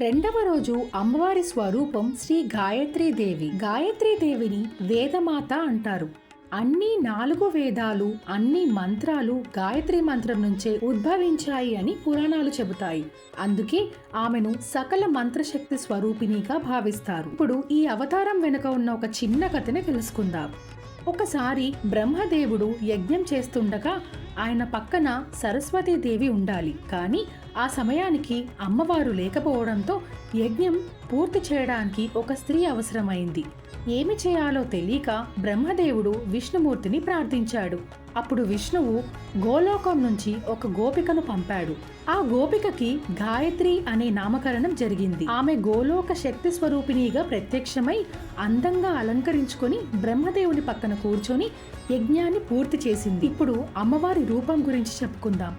రెండవ రోజు అమ్మవారి స్వరూపం శ్రీ గాయత్రీదేవి. గాయత్రీదేవిని వేదమాత అంటారు. అన్ని 4 వేదాలు, అన్ని మంత్రాలు గాయత్రి మంత్రం నుంచే ఉద్భవించాయి అని పురాణాలు చెబుతాయి. అందుకే ఆమెను సకల మంత్రశక్తి స్వరూపిణిగా భావిస్తారు. ఇప్పుడు ఈ అవతారం వెనుక ఉన్న ఒక చిన్న కథని తెలుసుకుందాం. ఒకసారి బ్రహ్మదేవుడు యజ్ఞం చేస్తుండగా ఆయన పక్కన సరస్వతీదేవి ఉండాలి. కానీ ఆ సమయానికి అమ్మవారు లేకపోవడంతో యజ్ఞం పూర్తి చేయడానికి ఒక స్త్రీ అవసరమైంది. ఏమి చేయాలో తెలియక బ్రహ్మదేవుడు విష్ణుమూర్తిని ప్రార్థించాడు. అప్పుడు విష్ణువు గోలోకం నుంచి ఒక గోపికను పంపాడు. ఆ గోపికకి గాయత్రి అనే నామకరణం జరిగింది. ఆమె గోలోక శక్తి స్వరూపిణిగా ప్రత్యక్షమై అందంగా అలంకరించుకొని బ్రహ్మదేవుని పక్కన కూర్చొని యజ్ఞాన్ని పూర్తి చేసింది. ఇప్పుడు అమ్మవారి రూపం గురించి చెప్పుకుందాం.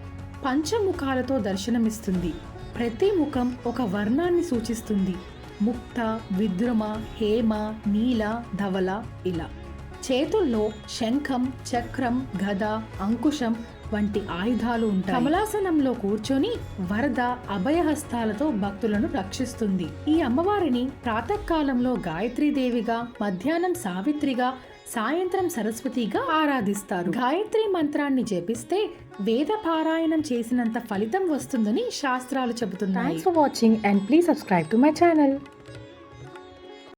పంచముఖాలతో దర్శనమిస్తుంది. ప్రతి ముఖం ఒక వర్ణాన్ని సూచిస్తుంది. ముక్త, విద్రుమ, హేమ, నీల, ధవల ఇలా. చేతుల్లో శంఖం, చక్రం, గద, అంకుశం వంటి ఆయుధాలు ఉంటాయి. కమలాసనంలో కూర్చొని వరద, అభయహస్తాలతో భక్తులను రక్షిస్తుంది. ఈ అమ్మవారిని ప్రాతకాలంలో గాయత్రీదేవిగా, మధ్యాహ్నం సావిత్రిగా, సాయంత్రం సరస్వతిగా ఆరాధిస్తారు. గాయత్రి మంత్రాన్ని జపిస్తే వేద పారాయణం చేసినంత ఫలితం వస్తుందని శాస్త్రాలు చెబుతున్నాయి. Thanks for watching and please subscribe to my channel.